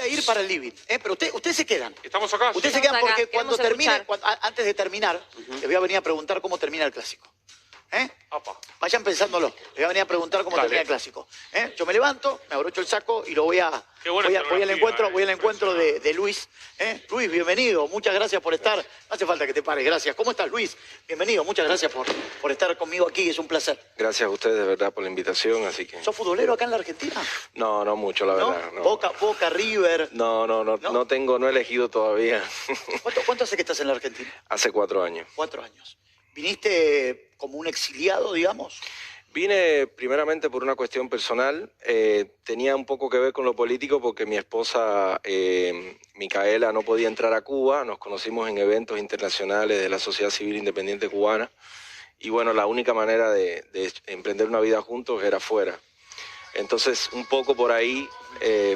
a ir para el living, pero ustedes se quedan. ¿Estamos acá? Ustedes Sí. se quedan Estamos porque acá, cuando queremos termine, escuchar. antes de terminar, les voy a venir a preguntar cómo termina el clásico. Apa. Vayan pensándolo. Les voy a venir a preguntar cómo Dale. termina el clásico. Yo me levanto, me abrocho el saco y lo voy a... Qué buena voy al escenografía, encuentro de Luis. Luis, bienvenido. Muchas gracias por estar. No hace falta que te pares, gracias. ¿Cómo estás, Luis? Bienvenido. Muchas gracias por estar conmigo aquí. Es un placer. Gracias a ustedes de verdad por la invitación, así que... ¿Sos futbolero acá en la Argentina? No, no mucho, la ¿No? verdad. No, Boca, River. no he elegido todavía. ¿Cuánto hace que estás en la Argentina? Hace 4 años. 4 años. ¿Viniste como un exiliado, digamos? Vine primeramente por una cuestión personal. Tenía un poco que ver con lo político porque mi esposa, Micaela, no podía entrar a Cuba. Nos conocimos en eventos internacionales de la Sociedad Civil Independiente Cubana. Y bueno, la única manera de emprender una vida juntos era fuera. Entonces, un poco por ahí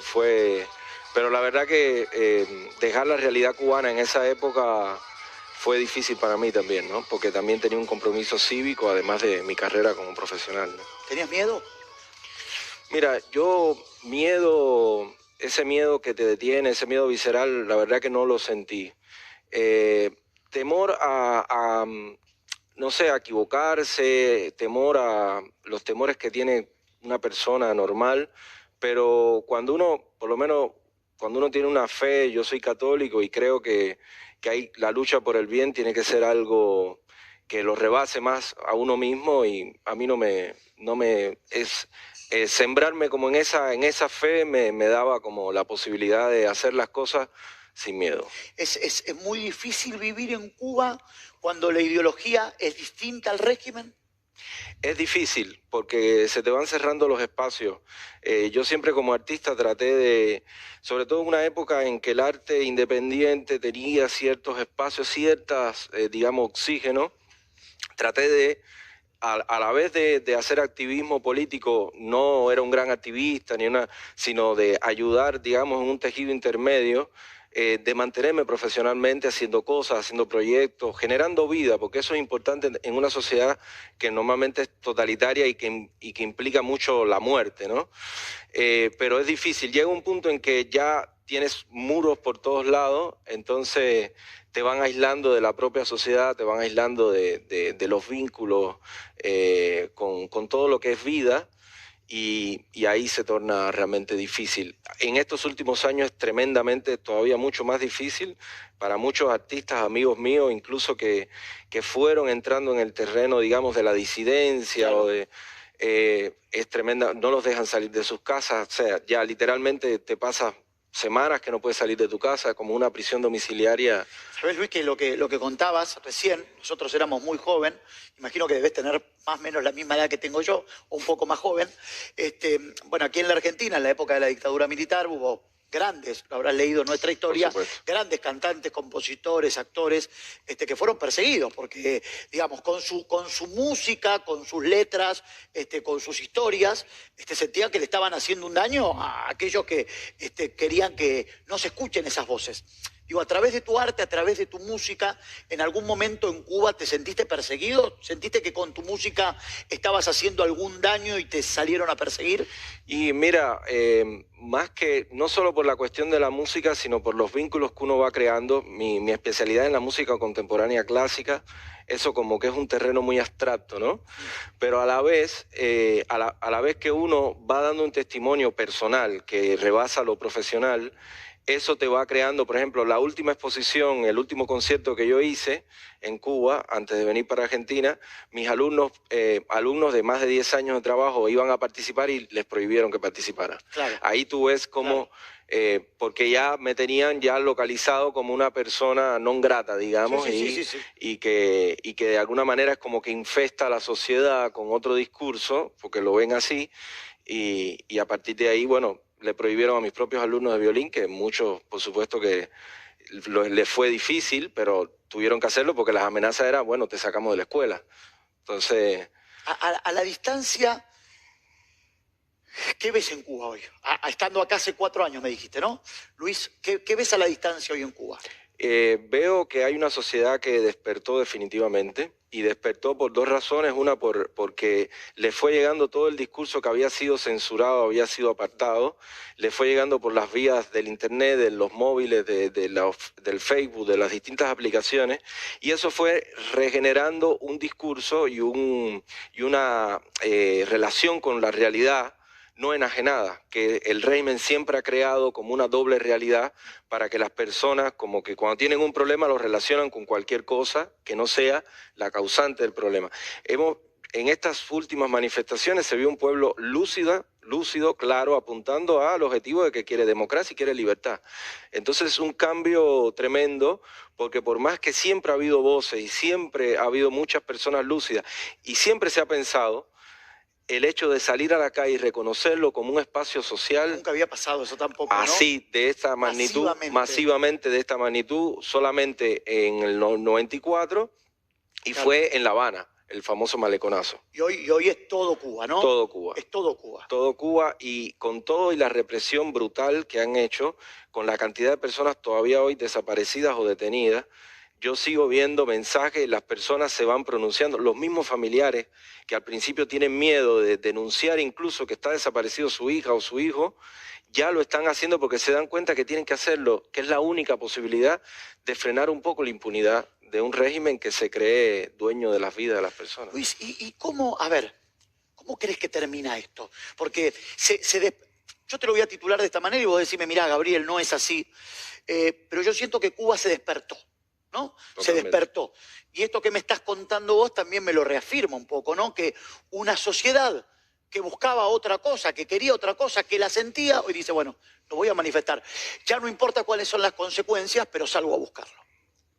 fue... Pero la verdad que dejar la realidad cubana en esa época fue difícil para mí también, ¿no? Porque también tenía un compromiso cívico, además de mi carrera como profesional, ¿no? ¿Tenías miedo? Mira, ese miedo que te detiene, ese miedo visceral, la verdad que no lo sentí. Temor no sé, a equivocarse, temor a los temores que tiene una persona normal, pero cuando uno, por lo menos cuando uno tiene una fe, yo soy católico y creo que la lucha por el bien tiene que ser algo que lo rebase más a uno mismo, y a mí sembrarme como en esa fe me daba como la posibilidad de hacer las cosas sin miedo. ¿Es muy difícil vivir en Cuba cuando la ideología es distinta al régimen? Es difícil porque se te van cerrando los espacios. Yo siempre como artista traté de, sobre todo en una época en que el arte independiente tenía ciertos espacios, digamos, oxígeno, traté de, a la vez de hacer activismo político, no era un gran activista, sino de ayudar, digamos, en un tejido intermedio, de mantenerme profesionalmente haciendo cosas, haciendo proyectos, generando vida, porque eso es importante en una sociedad que normalmente es totalitaria y que implica mucho la muerte, ¿no? Pero es difícil. Llega un punto en que ya tienes muros por todos lados, entonces te van aislando de la propia sociedad, te van aislando de los vínculos con todo lo que es vida. Y ahí se torna realmente difícil. En estos últimos años es tremendamente, todavía mucho más difícil para muchos artistas, amigos míos, incluso que fueron entrando en el terreno, digamos, de la disidencia. Claro. Es tremenda, no los dejan salir de sus casas, o sea, ya literalmente te pasas semanas que no puedes salir de tu casa, como una prisión domiciliaria. ¿Sabés, Luis, que lo que contabas recién, nosotros éramos muy joven, imagino que debes tener más o menos la misma edad que tengo yo, o un poco más joven. Bueno, aquí en la Argentina, en la época de la dictadura militar, hubo grandes, lo habrás leído en nuestra historia, grandes cantantes, compositores, actores, que fueron perseguidos, porque, digamos, con su música, con sus letras, con sus historias, sentían que le estaban haciendo un daño a aquellos que querían que no se escuchen esas voces. Digo, a través de tu arte, a través de tu música, ¿en algún momento en Cuba te sentiste perseguido? ¿Sentiste que con tu música estabas haciendo algún daño y te salieron a perseguir? Y mira, más que, no solo por la cuestión de la música, sino por los vínculos que uno va creando, mi especialidad en la música contemporánea clásica, eso como que es un terreno muy abstracto, ¿no? Pero a la vez que uno va dando un testimonio personal que rebasa lo profesional, eso te va creando, por ejemplo, la última exposición, el último concierto que yo hice en Cuba, antes de venir para Argentina, mis alumnos de más de 10 años de trabajo iban a participar y les prohibieron que participaran. Claro. Ahí tú ves cómo, claro. Porque ya me tenían ya localizado como una persona non grata, digamos, sí. Y que de alguna manera es como que infesta a la sociedad con otro discurso, porque lo ven así, y a partir de ahí, bueno, le prohibieron a mis propios alumnos de violín, que muchos, por supuesto que les fue difícil, pero tuvieron que hacerlo porque las amenazas eran, bueno, te sacamos de la escuela. Entonces... A la distancia, ¿qué ves en Cuba hoy? Estando acá hace 4 años, me dijiste, ¿no? Luis, ¿qué ves a la distancia hoy en Cuba? Veo que hay una sociedad que despertó definitivamente y despertó por dos razones. Una, porque le fue llegando todo el discurso que había sido censurado, había sido apartado, le fue llegando por las vías del internet, de los móviles, del Facebook, de las distintas aplicaciones, y eso fue regenerando un discurso y una relación con la realidad no enajenada, que el régimen siempre ha creado como una doble realidad para que las personas, como que cuando tienen un problema, lo relacionan con cualquier cosa que no sea la causante del problema. En estas últimas manifestaciones se vio un pueblo lúcido, claro, apuntando al objetivo de que quiere democracia y quiere libertad. Entonces es un cambio tremendo, porque por más que siempre ha habido voces y siempre ha habido muchas personas lúcidas y siempre se ha pensado, el hecho de salir a la calle y reconocerlo como un espacio social. Nunca había pasado eso tampoco, ¿no? Así, de esta magnitud, masivamente de esta magnitud, solamente en el 94, y claro, fue en La Habana, el famoso maleconazo. Y hoy es todo Cuba, ¿no? Todo Cuba. Es todo Cuba. Todo Cuba, y con todo y la represión brutal que han hecho, con la cantidad de personas todavía hoy desaparecidas o detenidas, yo sigo viendo mensajes, las personas se van pronunciando, los mismos familiares que al principio tienen miedo de denunciar incluso que está desaparecido su hija o su hijo, ya lo están haciendo porque se dan cuenta que tienen que hacerlo, que es la única posibilidad de frenar un poco la impunidad de un régimen que se cree dueño de las vidas de las personas. Luis, ¿y cómo, a ver, cómo crees que termina esto? Porque yo te lo voy a titular de esta manera y vos decime, mirá, Gabriel, no es así, pero yo siento que Cuba se despertó, ¿no? Totalmente. Se despertó. Y esto que me estás contando vos también me lo reafirma un poco, ¿no? Que una sociedad que buscaba otra cosa, que quería otra cosa, que la sentía, hoy dice, bueno, lo voy a manifestar. Ya no importa cuáles son las consecuencias, pero salgo a buscarlo.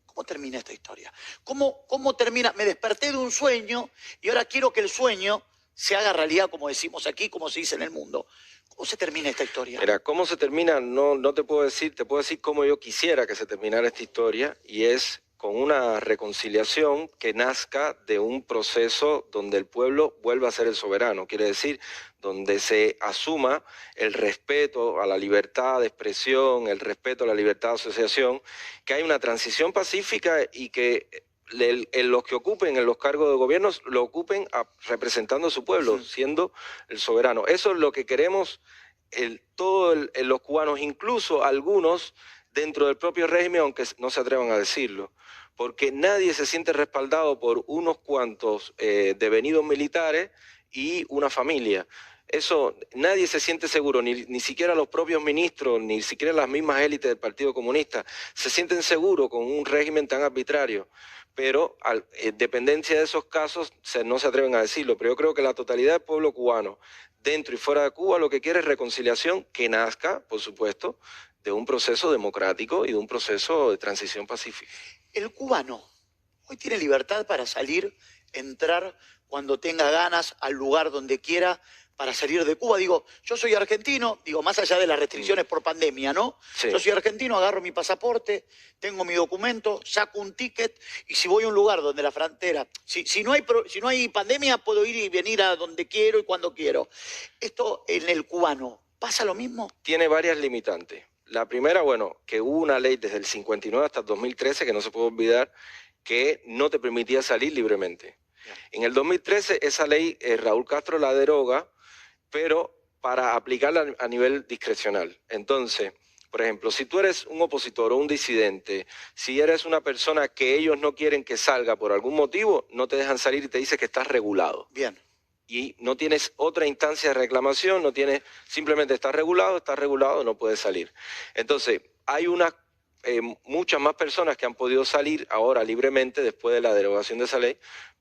¿Cómo termina esta historia? ¿Cómo termina? Me desperté de un sueño y ahora quiero que el sueño se haga realidad, como decimos aquí, como se dice en el mundo. ¿Cómo se termina esta historia? Mira, ¿cómo se termina? No te puedo decir, te puedo decir cómo yo quisiera que se terminara esta historia, y es con una reconciliación que nazca de un proceso donde el pueblo vuelva a ser el soberano, quiere decir, donde se asuma el respeto a la libertad de expresión, el respeto a la libertad de asociación, que hay una transición pacífica y que los que ocupen en los cargos de gobierno lo ocupen representando a su pueblo, siendo el soberano. Eso es lo que queremos todos los cubanos, incluso algunos dentro del propio régimen, aunque no se atrevan a decirlo, porque nadie se siente respaldado por unos cuantos devenidos militares y una familia. Eso, nadie se siente seguro, ni siquiera los propios ministros, ni siquiera las mismas élites del Partido Comunista se sienten seguros con un régimen tan arbitrario. Pero en dependencia de esos casos no se atreven a decirlo. Pero yo creo que la totalidad del pueblo cubano, dentro y fuera de Cuba, lo que quiere es reconciliación que nazca, por supuesto, de un proceso democrático y de un proceso de transición pacífica. El cubano hoy tiene libertad para salir, entrar cuando tenga ganas al lugar donde quiera, para salir de Cuba. Digo, yo soy argentino, digo, más allá de las restricciones por pandemia, ¿no? Sí. Yo soy argentino, agarro mi pasaporte, tengo mi documento, saco un ticket, y si voy a un lugar donde la frontera, si no hay pandemia, puedo ir y venir a donde quiero y cuando quiero. Esto en el cubano, ¿pasa lo mismo? Tiene varias limitantes. La primera, bueno, que hubo una ley desde el 59 hasta el 2013, que no se puede olvidar, que no te permitía salir libremente. En el 2013 esa ley Raúl Castro la deroga, pero para aplicarla a nivel discrecional. Entonces, por ejemplo, si tú eres un opositor o un disidente, si eres una persona que ellos no quieren que salga por algún motivo, no te dejan salir y te dicen que estás regulado. Bien. Y no tienes otra instancia de reclamación, simplemente estás regulado, no puedes salir. Entonces, hay muchas más personas que han podido salir ahora libremente después de la derogación de esa ley,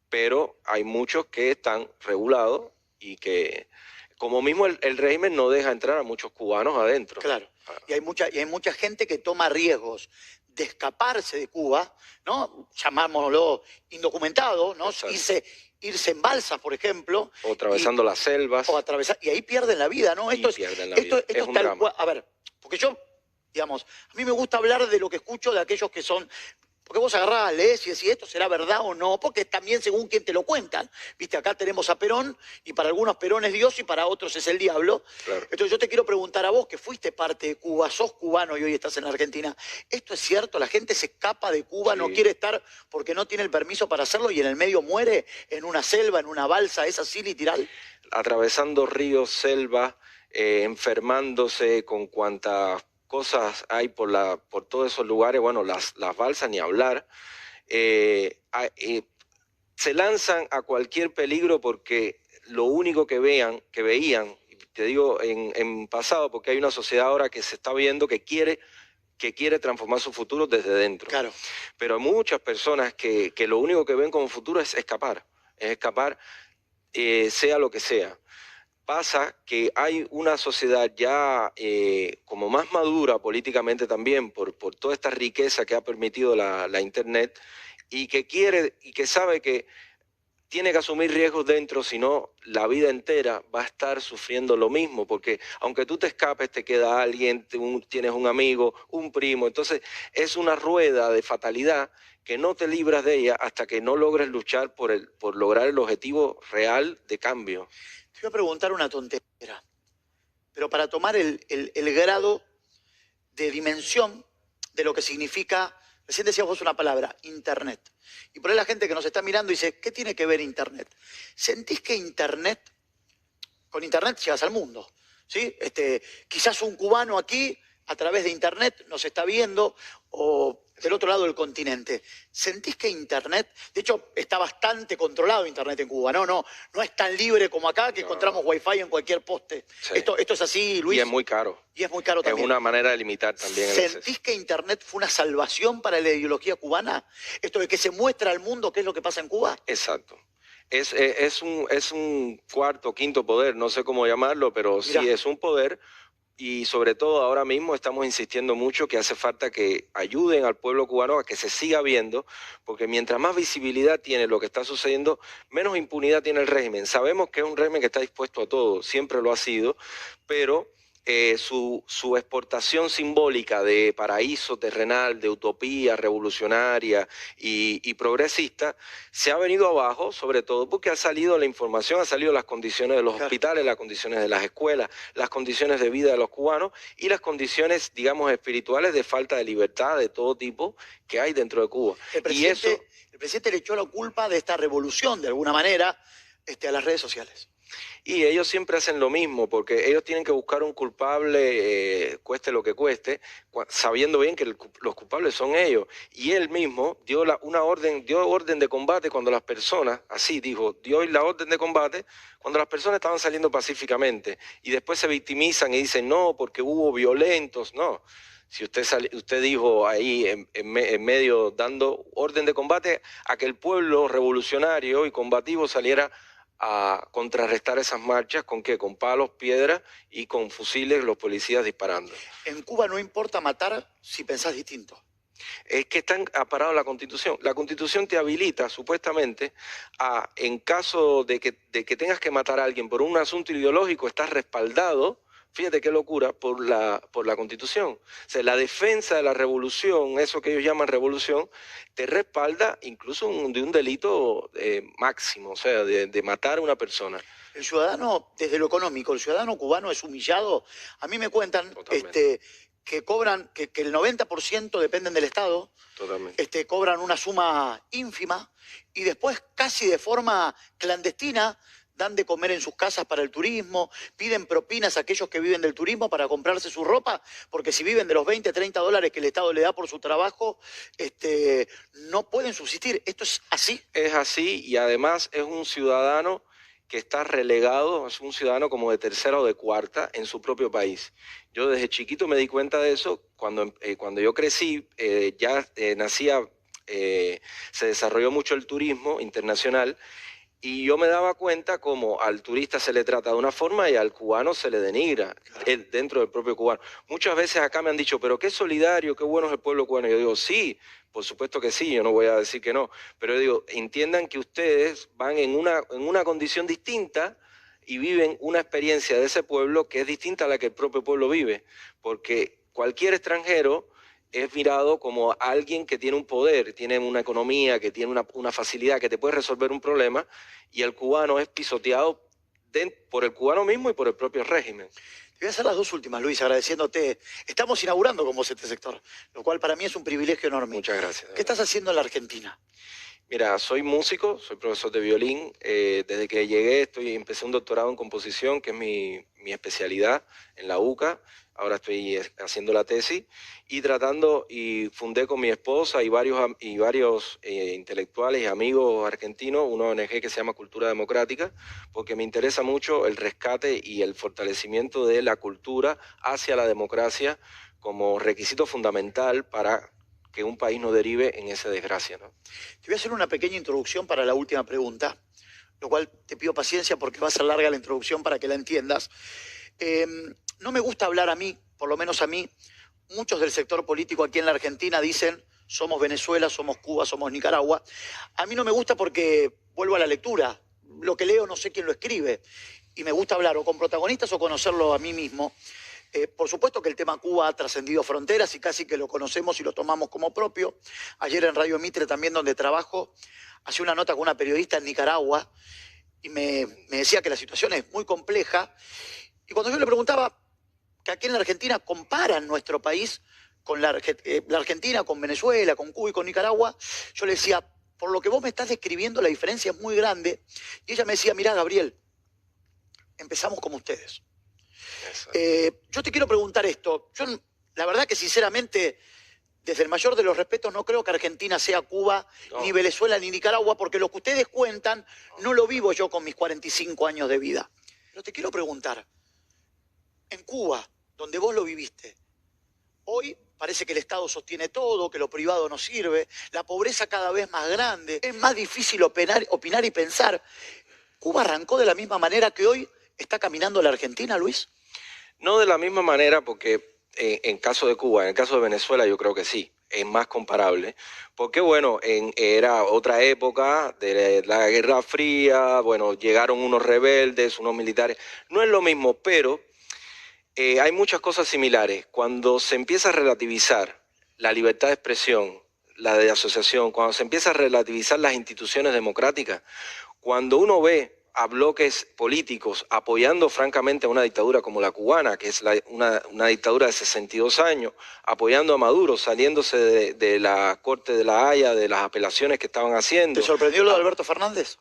pero hay muchos que están regulados y que, como mismo el régimen no deja entrar a muchos cubanos adentro. Claro, y hay mucha gente que toma riesgos de escaparse de Cuba, ¿no? Llamámoslo indocumentado, ¿no? Irse en balsa, por ejemplo. O atravesando las selvas. Y ahí pierden la vida, ¿no? Esto es un drama. A ver, porque yo, digamos, a mí me gusta hablar de lo que escucho de aquellos que son Porque vos agarrás, lees y decís, ¿esto será verdad o no? Porque también según quién te lo cuentan. Viste, acá tenemos a Perón, y para algunos Perón es Dios y para otros es el diablo. Claro. Entonces yo te quiero preguntar a vos, que fuiste parte de Cuba, sos cubano y hoy estás en la Argentina. ¿Esto es cierto? ¿La gente se escapa de Cuba, no Sí. quiere estar porque no tiene el permiso para hacerlo y en el medio muere en una selva, en una balsa? ¿Es así literal? Atravesando ríos, selva, enfermándose con cuantas cosas hay por todos esos lugares, bueno, las balsas ni hablar, se lanzan a cualquier peligro porque lo único que veían, y te digo en pasado, porque hay una sociedad ahora que se está viendo que quiere transformar su futuro desde dentro. Claro. Pero hay muchas personas que lo único que ven como futuro es escapar, sea lo que sea. Pasa que hay una sociedad ya como más madura políticamente también por toda esta riqueza que ha permitido la Internet y que quiere y que sabe que tiene que asumir riesgos dentro, si no, la vida entera va a estar sufriendo lo mismo, porque aunque tú te escapes, te queda alguien, tienes un amigo, un primo, entonces es una rueda de fatalidad que no te libras de ella hasta que no logres luchar por lograr el objetivo real de cambio. Te voy a preguntar una tontera, pero para tomar el grado de dimensión de lo que significa, recién decías vos una palabra, Internet. Y por ahí la gente que nos está mirando dice, ¿qué tiene que ver Internet? ¿Sentís que Internet, con Internet llegas al mundo? ¿Sí? Quizás un cubano aquí, a través de Internet, nos está viendo, o del otro lado del continente. ¿Sentís que Internet, de hecho, está bastante controlado Internet en Cuba? No es tan libre como acá, que encontramos Wi-Fi en cualquier poste. Sí. Esto es así, Luis. Y es muy caro. Y es muy caro también. Es una manera de limitar también el ¿Sentís acceso. que Internet fue una salvación para la ideología cubana? Esto de que se muestra al mundo qué es lo que pasa en Cuba. Exacto. Es un cuarto, quinto poder, no sé cómo llamarlo, pero sí Mirá. es un poder. Y sobre todo ahora mismo estamos insistiendo mucho que hace falta que ayuden al pueblo cubano a que se siga viendo, porque mientras más visibilidad tiene lo que está sucediendo, menos impunidad tiene el régimen. Sabemos que es un régimen que está dispuesto a todo, siempre lo ha sido, pero su exportación simbólica de paraíso terrenal, de utopía revolucionaria y progresista, se ha venido abajo, sobre todo porque ha salido la información, ha salido las condiciones de los hospitales, las condiciones de las escuelas, las condiciones de vida de los cubanos y las condiciones, digamos, espirituales de falta de libertad de todo tipo que hay dentro de Cuba. El presidente le echó la culpa de esta revolución, de alguna manera, a las redes sociales. Y ellos siempre hacen lo mismo, porque ellos tienen que buscar un culpable, cueste lo que cueste, sabiendo bien que los culpables son ellos. Y él mismo dio orden de combate cuando las personas, así dijo, dio la orden de combate cuando las personas estaban saliendo pacíficamente. Y después se victimizan y dicen, no, porque hubo violentos, no. Si usted dijo ahí en medio, dando orden de combate a que el pueblo revolucionario y combativo saliera a contrarrestar esas marchas, ¿con qué? Con palos, piedras y con fusiles los policías disparando. En Cuba no importa matar si pensás distinto. Es que están aparados la Constitución. La Constitución te habilita, supuestamente, en caso de que tengas que matar a alguien por un asunto ideológico, estás respaldado, fíjate qué locura, por la Constitución. O sea, la defensa de la revolución, eso que ellos llaman revolución, te respalda incluso de un delito máximo, o sea, de matar a una persona. El ciudadano, desde lo económico, el ciudadano cubano es humillado. A mí me cuentan que cobran, que el 90% dependen del Estado. Totalmente. Cobran una suma ínfima y después casi de forma clandestina dan de comer en sus casas para el turismo, piden propinas a aquellos que viven del turismo para comprarse su ropa, porque si viven de los 20, 30 dólares que el Estado le da por su trabajo, no pueden subsistir. ¿Esto es así? Es así y además es un ciudadano que está relegado, es un ciudadano como de tercera o de cuarta en su propio país. Yo desde chiquito me di cuenta de eso, cuando yo crecí, se desarrolló mucho el turismo internacional y yo me daba cuenta como al turista se le trata de una forma y al cubano se le denigra dentro del propio cubano. Muchas veces acá me han dicho, pero qué solidario, qué bueno es el pueblo cubano. Yo digo, sí, por supuesto que sí, yo no voy a decir que no, pero yo digo, entiendan que ustedes van en una condición distinta y viven una experiencia de ese pueblo que es distinta a la que el propio pueblo vive, porque cualquier extranjero es mirado como alguien que tiene un poder, tiene una economía, que tiene una facilidad, que te puede resolver un problema, y el cubano es pisoteado por el cubano mismo y por el propio régimen. Te voy a hacer las dos últimas, Luis, agradeciéndote. Estamos inaugurando con vos este sector, lo cual para mí es un privilegio enorme. Muchas gracias. ¿Qué estás haciendo en la Argentina? Mira, soy músico, soy profesor de violín. Desde que llegué empecé un doctorado en composición, que es mi especialidad en la UCA. Ahora estoy haciendo la tesis y fundé con mi esposa y varios intelectuales y amigos argentinos una ONG que se llama Cultura Democrática, porque me interesa mucho el rescate y el fortalecimiento de la cultura hacia la democracia como requisito fundamental para que un país no derive en esa desgracia, ¿no? Te voy a hacer una pequeña introducción para la última pregunta, lo cual te pido paciencia porque va a ser larga la introducción para que la entiendas. No me gusta hablar a mí, por lo menos a mí. Muchos del sector político aquí en la Argentina dicen somos Venezuela, somos Cuba, somos Nicaragua. A mí no me gusta porque vuelvo a la lectura. Lo que leo no sé quién lo escribe. Y me gusta hablar o con protagonistas o conocerlo a mí mismo. Por supuesto que el tema Cuba ha trascendido fronteras y casi que lo conocemos y lo tomamos como propio. Ayer en Radio Mitre, también donde trabajo, hacía una nota con una periodista en Nicaragua y me decía que la situación es muy compleja. Y cuando yo le preguntaba que aquí en la Argentina comparan nuestro país con la Argentina, con Venezuela, con Cuba y con Nicaragua, yo le decía, por lo que vos me estás describiendo, la diferencia es muy grande. Y ella me decía, mirá, Gabriel, empezamos como ustedes. Yo te quiero preguntar esto. Yo, la verdad que sinceramente, desde el mayor de los respetos, no creo que Argentina sea Cuba, ni Venezuela, ni Nicaragua, porque lo que ustedes cuentan no lo vivo yo con mis 45 años de vida. Pero te quiero preguntar, en Cuba, donde vos lo viviste, hoy parece que el Estado sostiene todo, que lo privado no sirve, la pobreza cada vez más grande, es más difícil opinar y pensar. ¿Cuba arrancó de la misma manera que hoy está caminando la Argentina, Luis? No de la misma manera, porque en caso de Cuba, en el caso de Venezuela, yo creo que sí, es más comparable. Porque, bueno, era otra época de la Guerra Fría, bueno, llegaron unos rebeldes, unos militares. No es lo mismo, pero hay muchas cosas similares. Cuando se empieza a relativizar la libertad de expresión, la de asociación, cuando se empieza a relativizar las instituciones democráticas, cuando uno ve a bloques políticos apoyando francamente a una dictadura como la cubana, que es una dictadura de 62 años, apoyando a Maduro, saliéndose de la Corte de la Haya, de las apelaciones que estaban haciendo. ¿Te sorprendió lo de Alberto Fernández?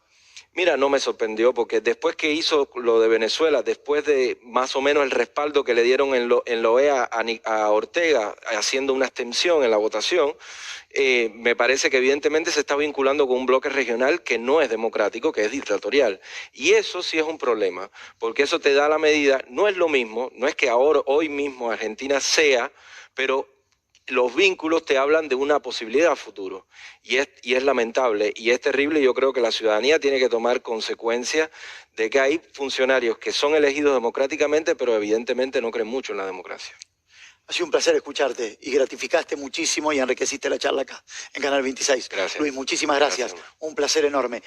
Mira, no me sorprendió porque después que hizo lo de Venezuela, después de más o menos el respaldo que le dieron en la OEA a Ortega, haciendo una abstención en la votación, me parece que evidentemente se está vinculando con un bloque regional que no es democrático, que es dictatorial. Y eso sí es un problema, porque eso te da la medida, no es lo mismo, no es que ahora, hoy mismo Argentina sea, pero los vínculos te hablan de una posibilidad a futuro y es lamentable y es terrible. Yo creo que la ciudadanía tiene que tomar consecuencia de que hay funcionarios que son elegidos democráticamente, pero evidentemente no creen mucho en la democracia. Ha sido un placer escucharte y gratificaste muchísimo y enriqueciste la charla acá en Canal 26. Gracias. Luis, muchísimas gracias. Un placer enorme.